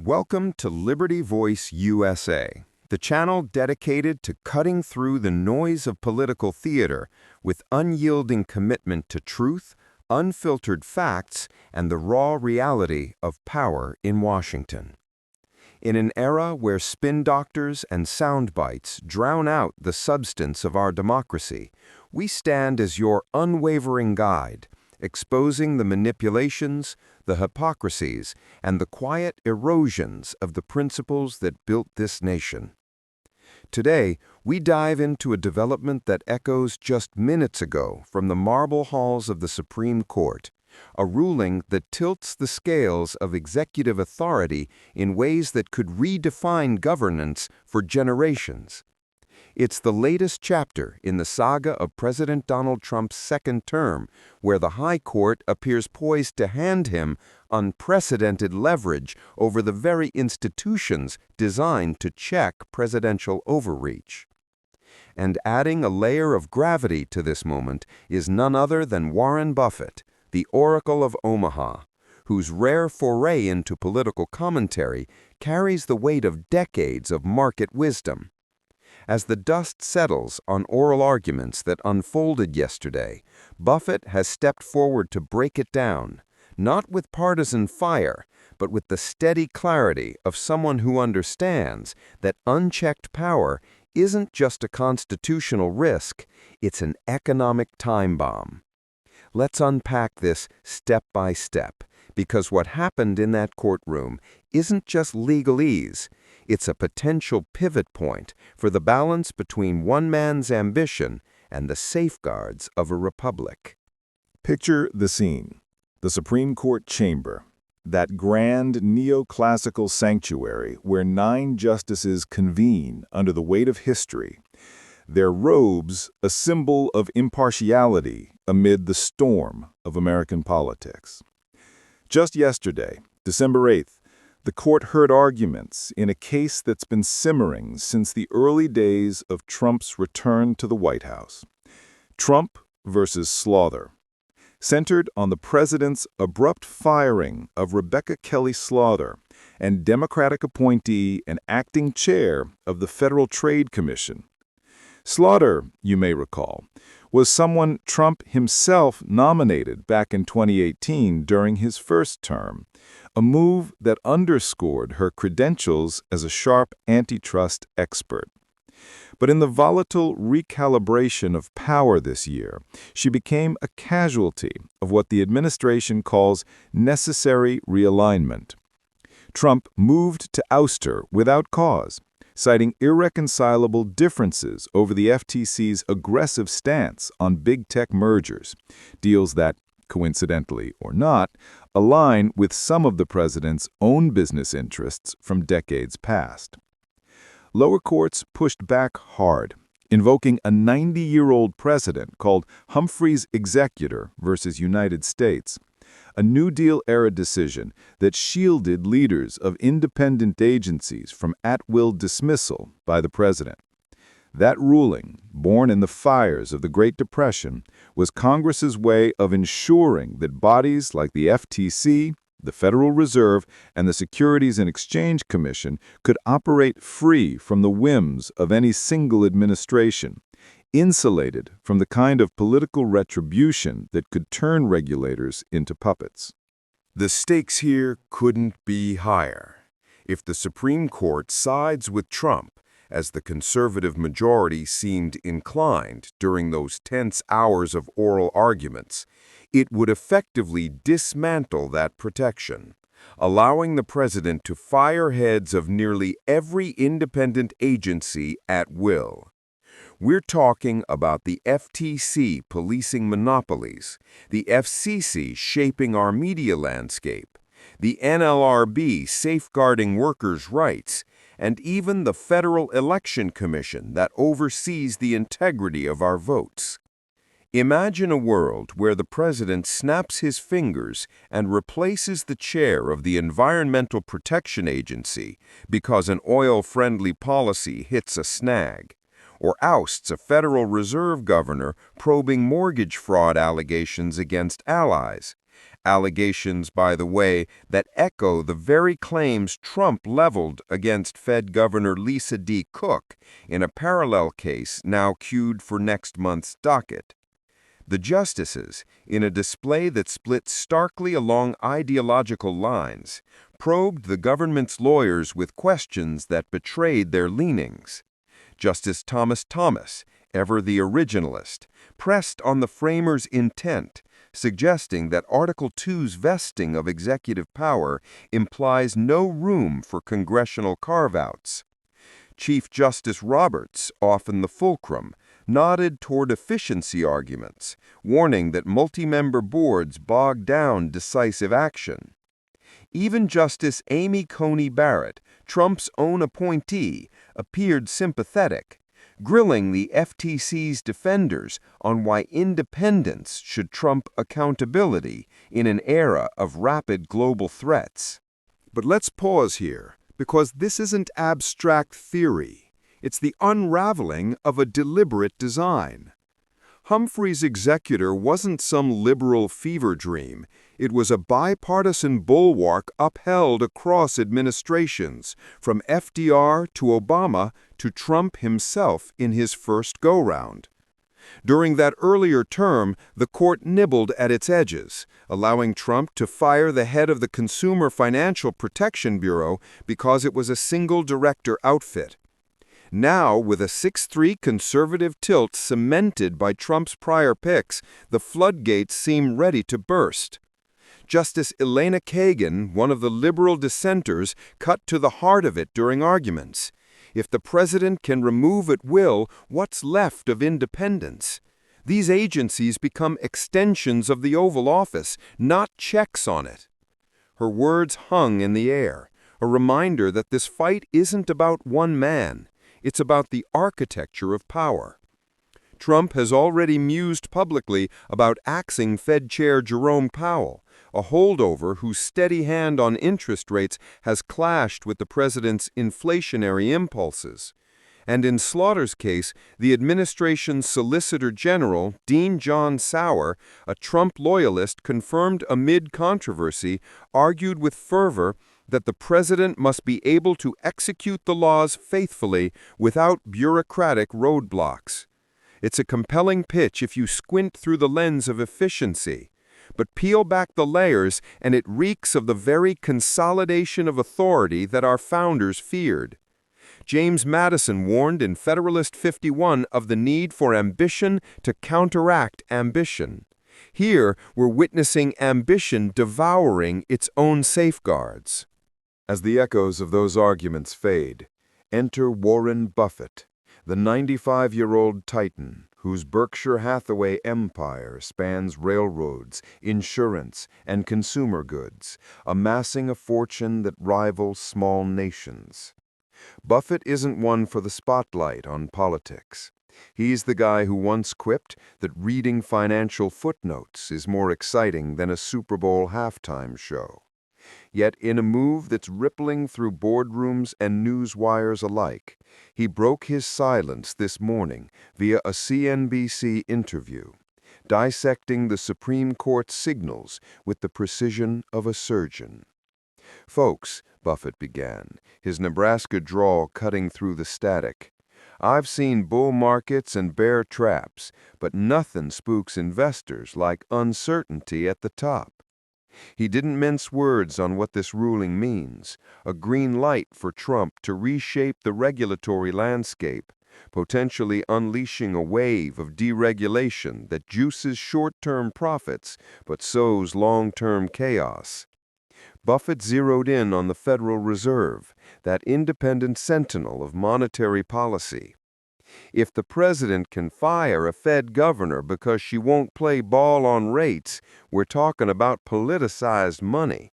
Welcome to Liberty Voice USA, the channel dedicated to cutting through the noise of political theater with unyielding commitment to truth, unfiltered facts, and the raw reality of power in Washington. In an era where spin doctors and sound bites drown out the substance of our democracy, we stand as your unwavering guide, exposing the manipulations, the hypocrisies, and the quiet erosions of the principles that built this nation. Today, we dive into a development that echoes just minutes ago from the marble halls of the Supreme Court, a ruling that tilts the scales of executive authority in ways that could redefine governance for generations. It's the latest chapter in the saga of President Donald Trump's second term, where the High Court appears poised to hand him unprecedented leverage over the very institutions designed to check presidential overreach. And adding a layer of gravity to this moment is none other than Warren Buffett, the Oracle of Omaha, whose rare foray into political commentary carries the weight of decades of market wisdom. As the dust settles on oral arguments that unfolded yesterday, Buffett has stepped forward to break it down, not with partisan fire, but with the steady clarity of someone who understands that unchecked power isn't just a constitutional risk, it's an economic time bomb. Let's unpack this step by step, because what happened in that courtroom isn't just legalese. It's a potential pivot point for the balance between one man's ambition and the safeguards of a republic. Picture the scene. The Supreme Court chamber, that grand neoclassical sanctuary where 9 justices convene under the weight of history, their robes a symbol of impartiality amid the storm of American politics. Just yesterday, December 8th, the court heard arguments in a case that's been simmering since the early days of Trump's return to the White House. Trump versus Slaughter, centered on the president's abrupt firing of Rebecca Kelly Slaughter and Democratic appointee and acting chair of the Federal Trade Commission. Slaughter, you may recall, was someone Trump himself nominated back in 2018 during his first term, a move that underscored her credentials as a sharp antitrust expert. But in the volatile recalibration of power this year, she became a casualty of what the administration calls necessary realignment. Trump moved to oust her without cause, citing irreconcilable differences over the FTC's aggressive stance on big tech mergers, deals that, coincidentally or not, align with some of the president's own business interests from decades past. Lower courts pushed back hard, invoking a 90-year-old precedent called Humphrey's Executor versus United States, a New Deal-era decision that shielded leaders of independent agencies from at-will dismissal by the president. That ruling, born in the fires of the Great Depression, was Congress's way of ensuring that bodies like the FTC, the Federal Reserve, and the Securities and Exchange Commission could operate free from the whims of any single administration, insulated from the kind of political retribution that could turn regulators into puppets. The stakes here couldn't be higher. If the Supreme Court sides with Trump, as the conservative majority seemed inclined during those tense hours of oral arguments, it would effectively dismantle that protection, allowing the president to fire heads of nearly every independent agency at will. We're talking about the FTC policing monopolies, the FCC shaping our media landscape, the NLRB safeguarding workers' rights, and even the Federal Election Commission that oversees the integrity of our votes. Imagine a world where the president snaps his fingers and replaces the chair of the Environmental Protection Agency because an oil-friendly policy hits a snag, or ousts a Federal Reserve governor probing mortgage fraud allegations against allies, Allegations, by the way, that echo the very claims Trump leveled against Fed Governor Lisa D. Cook in a parallel case now queued for next month's docket. The justices, in a display that split starkly along ideological lines, probed the government's lawyers with questions that betrayed their leanings. Justice Thomas, ever the originalist, pressed on the framers' intent, suggesting that Article II's vesting of executive power implies no room for congressional carve-outs. Chief Justice Roberts, often the fulcrum, nodded toward efficiency arguments, warning that multi-member boards bog down decisive action. Even Justice Amy Coney Barrett, Trump's own appointee, appeared sympathetic, grilling the FTC's defenders on why independence should trump accountability in an era of rapid global threats. But let's pause here, because this isn't abstract theory. It's the unraveling of a deliberate design. Humphrey's Executor wasn't some liberal fever dream. It was a bipartisan bulwark upheld across administrations, from FDR to Obama to Trump himself in his first go-round. During that earlier term, the court nibbled at its edges, allowing Trump to fire the head of the Consumer Financial Protection Bureau because it was a single director outfit. Now, with a 6-3 conservative tilt cemented by Trump's prior picks, the floodgates seem ready to burst. Justice Elena Kagan, one of the liberal dissenters, cut to the heart of it during arguments. If the president can remove at will, what's left of independence? These agencies become extensions of the Oval Office, not checks on it. Her words hung in the air, a reminder that this fight isn't about one man. It's about the architecture of power. Trump has already mused publicly about axing Fed Chair Jerome Powell, a holdover whose steady hand on interest rates has clashed with the president's inflationary impulses. And in Slaughter's case, the administration's Solicitor General, Dean John Sauer, a Trump loyalist confirmed amid controversy, argued with fervor that the president must be able to execute the laws faithfully without bureaucratic roadblocks. It's a compelling pitch if you squint through the lens of efficiency, but peel back the layers and it reeks of the very consolidation of authority that our founders feared. James Madison warned in Federalist 51 of the need for ambition to counteract ambition. Here, we're witnessing ambition devouring its own safeguards. As the echoes of those arguments fade, enter Warren Buffett, the 95-year-old titan whose Berkshire Hathaway empire spans railroads, insurance, and consumer goods, amassing a fortune that rivals small nations. Buffett isn't one for the spotlight on politics. He's the guy who once quipped that reading financial footnotes is more exciting than a Super Bowl halftime show. Yet in a move that's rippling through boardrooms and news wires alike, he broke his silence this morning via a CNBC interview, dissecting the Supreme Court's signals with the precision of a surgeon. "Folks," Buffett began, his Nebraska drawl cutting through the static, "I've seen bull markets and bear traps, but nothing spooks investors like uncertainty at the top." He didn't mince words on what this ruling means, a green light for Trump to reshape the regulatory landscape, potentially unleashing a wave of deregulation that juices short-term profits but sows long-term chaos. Buffett zeroed in on the Federal Reserve, that independent sentinel of monetary policy. If the president can fire a Fed governor because she won't play ball on rates, we're talking about politicized money.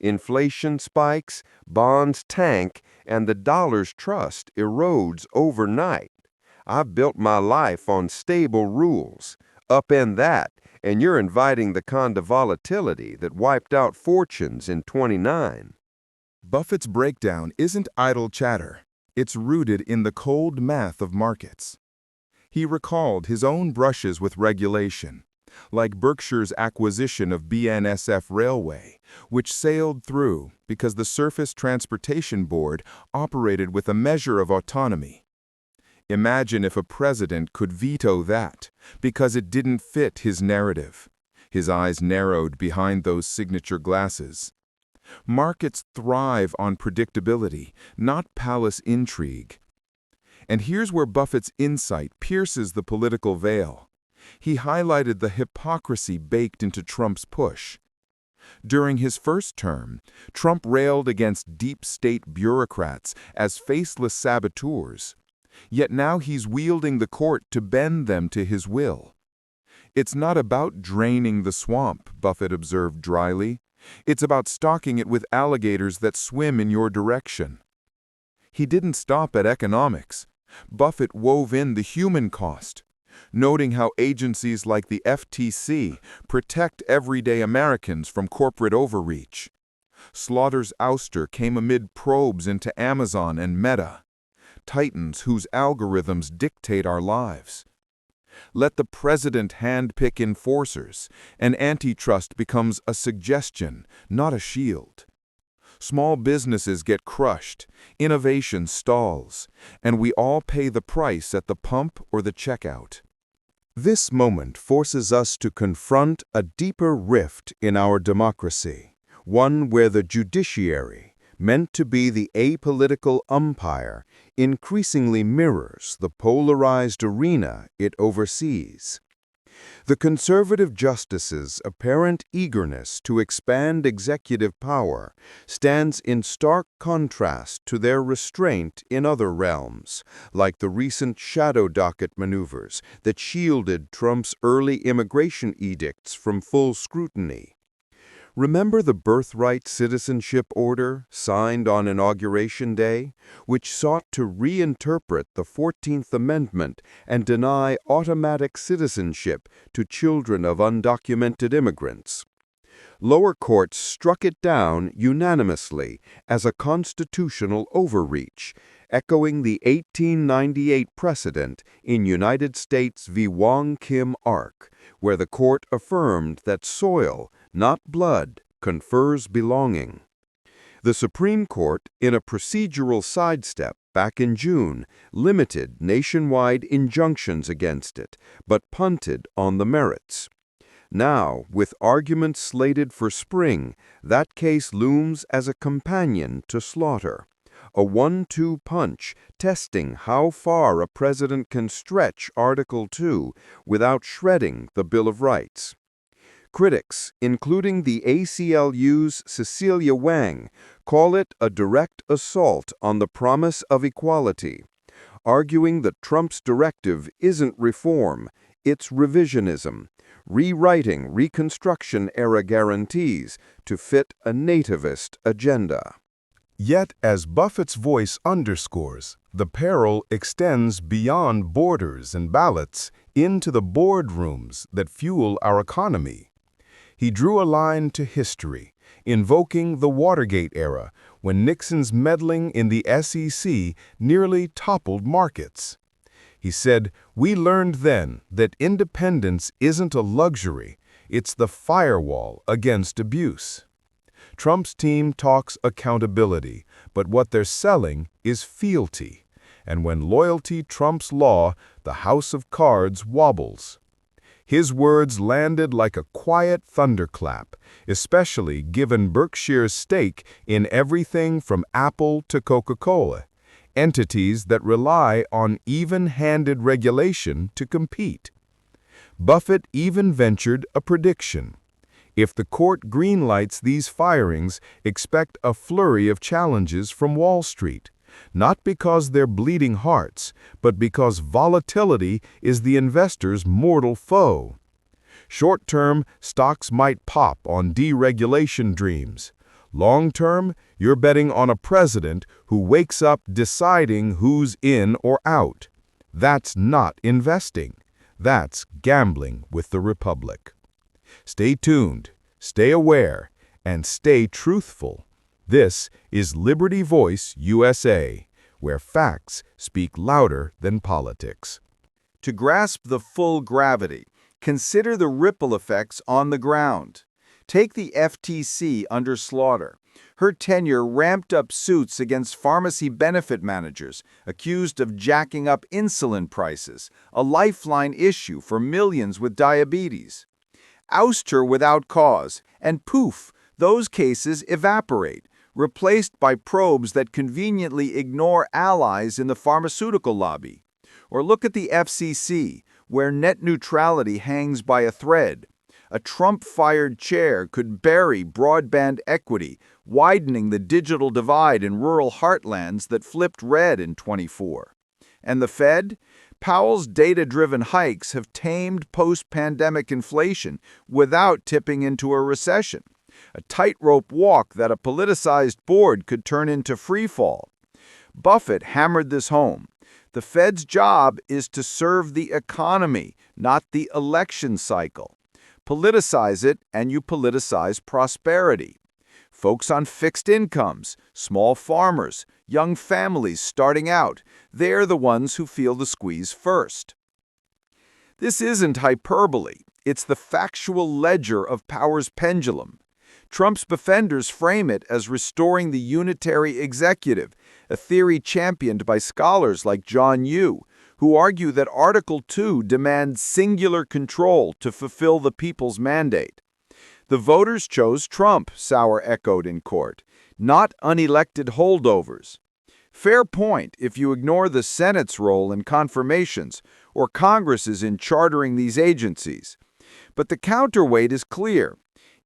Inflation spikes, bonds tank, and the dollar's trust erodes overnight. I've built my life on stable rules. Upend that, and you're inviting the kind of volatility that wiped out fortunes in '29. Buffett's breakdown isn't idle chatter. It's rooted in the cold math of markets. He recalled his own brushes with regulation, like Berkshire's acquisition of BNSF Railway, which sailed through because the Surface Transportation Board operated with a measure of autonomy. Imagine if a president could veto that because it didn't fit his narrative. His eyes narrowed behind those signature glasses. Markets thrive on predictability, not palace intrigue. And here's where Buffett's insight pierces the political veil. He highlighted the hypocrisy baked into Trump's push. During his first term, Trump railed against deep state bureaucrats as faceless saboteurs. Yet now he's wielding the court to bend them to his will. It's not about draining the swamp, Buffett observed dryly. It's about stocking it with alligators that swim in your direction. He didn't stop at economics. Buffett wove in the human cost, noting how agencies like the FTC protect everyday Americans from corporate overreach. Slaughter's ouster came amid probes into Amazon and Meta, titans whose algorithms dictate our lives. Let the president handpick enforcers, and antitrust becomes a suggestion, not a shield. Small businesses get crushed, innovation stalls, and we all pay the price at the pump or the checkout. This moment forces us to confront a deeper rift in our democracy, one where the judiciary, meant to be the apolitical umpire, increasingly mirrors the polarized arena it oversees. The conservative justices' apparent eagerness to expand executive power stands in stark contrast to their restraint in other realms, like the recent shadow docket maneuvers that shielded Trump's early immigration edicts from full scrutiny. Remember the birthright citizenship order signed on Inauguration Day, which sought to reinterpret the 14th Amendment and deny automatic citizenship to children of undocumented immigrants? Lower courts struck it down unanimously as a constitutional overreach, echoing the 1898 precedent in United States v. Wong Kim Ark, where the court affirmed that soil, not blood, confers belonging. The Supreme Court, in a procedural sidestep back in June, limited nationwide injunctions against it, but punted on the merits. Now, with arguments slated for spring, that case looms as a companion to Slaughter, a 1-2 punch testing how far a president can stretch Article 2 without shredding the Bill of Rights. Critics, including the ACLU's Cecilia Wang, call it a direct assault on the promise of equality, arguing that Trump's directive isn't reform, it's revisionism, rewriting Reconstruction-era guarantees to fit a nativist agenda. Yet, as Buffett's voice underscores, the peril extends beyond borders and ballots into the boardrooms that fuel our economy. He drew a line to history, invoking the Watergate era, when Nixon's meddling in the SEC nearly toppled markets. He said, "We learned then that independence isn't a luxury, it's the firewall against abuse." Trump's team talks accountability, but what they're selling is fealty. And when loyalty trumps law, the house of cards wobbles. His words landed like a quiet thunderclap, especially given Berkshire's stake in everything from Apple to Coca-Cola, entities that rely on even-handed regulation to compete. Buffett even ventured a prediction. If the court greenlights these firings, expect a flurry of challenges from Wall Street, not because they're bleeding hearts, but because volatility is the investor's mortal foe. Short-term, stocks might pop on deregulation dreams. Long-term, you're betting on a president who wakes up deciding who's in or out. That's not investing. That's gambling with the Republic. Stay tuned, stay aware, and stay truthful. This is Liberty Voice USA, where facts speak louder than politics. To grasp the full gravity, Consider the ripple effects on the ground. Take the FTC under Slaughter. Her tenure ramped up suits against pharmacy benefit managers accused of jacking up insulin prices, a lifeline issue for millions with diabetes. Oust her without cause, and poof, those cases evaporate, replaced by probes that conveniently ignore allies in the pharmaceutical lobby. Or look at the FCC, where net neutrality hangs by a thread. A Trump-fired chair could bury broadband equity, widening the digital divide in rural heartlands that flipped red in '24. And the Fed? Powell's data-driven hikes have tamed post-pandemic inflation without tipping into a recession, a tightrope walk that a politicized board could turn into freefall. Buffett hammered this home. The Fed's job is to serve the economy, not the election cycle. Politicize it, and you politicize prosperity. Folks on fixed incomes, small farmers, young families starting out, they're the ones who feel the squeeze first. This isn't hyperbole. It's the factual ledger of power's pendulum. Trump's defenders frame it as restoring the unitary executive, a theory championed by scholars like John Yoo, who argue that Article 2 demands singular control to fulfill the people's mandate. The voters chose Trump, Sauer echoed in court, not unelected holdovers. Fair point if you ignore the Senate's role in confirmations or Congress's in chartering these agencies. But the counterweight is clear.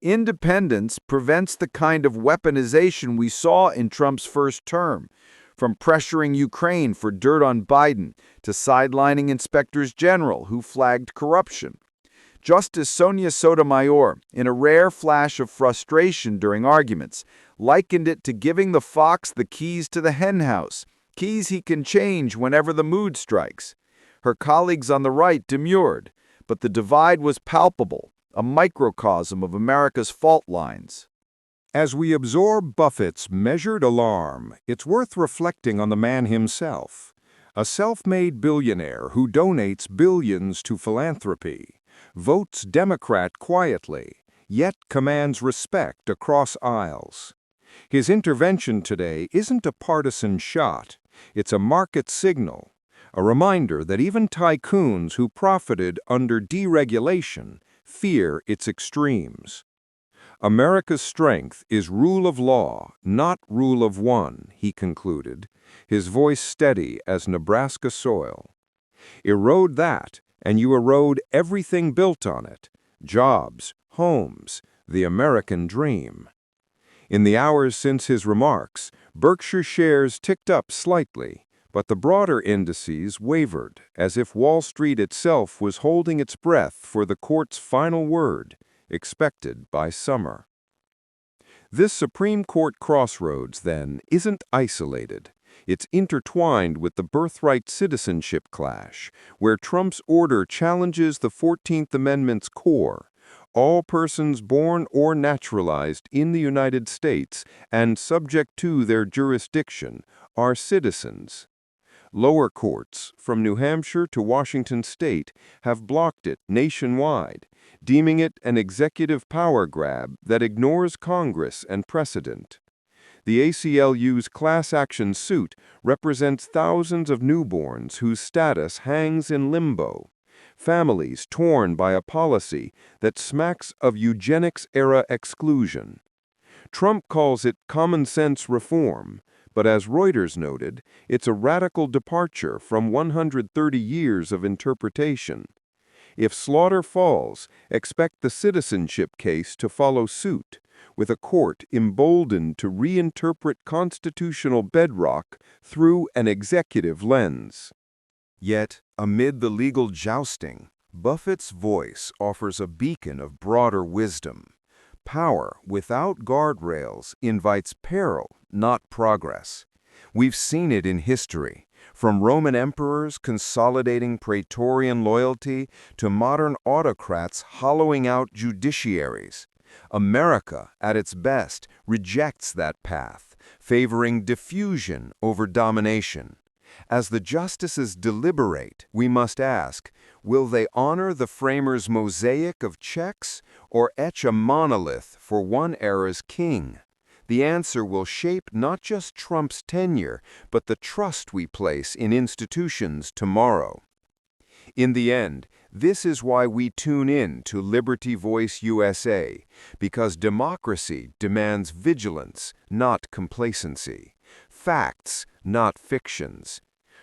Independence prevents the kind of weaponization we saw in Trump's first term, from pressuring Ukraine for dirt on Biden to sidelining inspectors general who flagged corruption. Justice Sonia Sotomayor, in a rare flash of frustration during arguments, likened it to giving the fox the keys to the henhouse, keys he can change whenever the mood strikes. Her colleagues on the right demurred, but the divide was palpable, a microcosm of America's fault lines. As we absorb Buffett's measured alarm, it's worth reflecting on the man himself, a self-made billionaire who donates billions to philanthropy, votes Democrat quietly, yet commands respect across aisles. His intervention today isn't a partisan shot, it's a market signal, a reminder that even tycoons who profited under deregulation fear its extremes. America's strength is rule of law, not rule of one, he concluded, his voice steady as Nebraska soil. Erode that, and you erode everything built on it: jobs, homes, the American dream. In the hours since his remarks, Berkshire shares ticked up slightly, but the broader indices wavered, as if Wall Street itself was holding its breath for the court's final word, expected by summer. This Supreme Court crossroads, then, isn't isolated. It's intertwined with the birthright citizenship clash, where Trump's order challenges the 14th Amendment's core: all persons born or naturalized in the United States and subject to their jurisdiction are citizens. Lower courts, from New Hampshire to Washington state, have blocked it nationwide, deeming it an executive power grab that ignores Congress and precedent. The ACLU's class action suit represents thousands of newborns whose status hangs in limbo, families torn by a policy that smacks of eugenics-era exclusion. Trump calls it common-sense reform, but as Reuters noted, it's a radical departure from 130 years of interpretation. If Slaughter falls, expect the citizenship case to follow suit, with a court emboldened to reinterpret constitutional bedrock through an executive lens. Yet, amid the legal jousting, Buffett's voice offers a beacon of broader wisdom. Power without guardrails invites peril, not progress. We've seen it in history, from Roman emperors consolidating praetorian loyalty to modern autocrats hollowing out judiciaries. America, at its best, rejects that path, favoring diffusion over domination. As the justices deliberate, we must ask, will they honor the framers' mosaic of checks or etch a monolith for one era's king? The answer will shape not just Trump's tenure, but the trust we place in institutions tomorrow. In the end, this is why we tune in to Liberty Voice USA, because democracy demands vigilance, not complacency, facts, not fictions.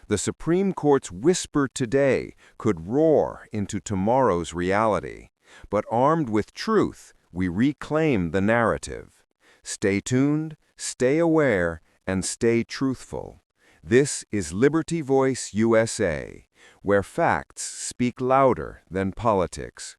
The Supreme Court's whisper today could roar into tomorrow's reality, but armed with truth, we reclaim the narrative. Stay tuned, stay aware, and stay truthful. This is Liberty Voice USA, where facts speak louder than politics.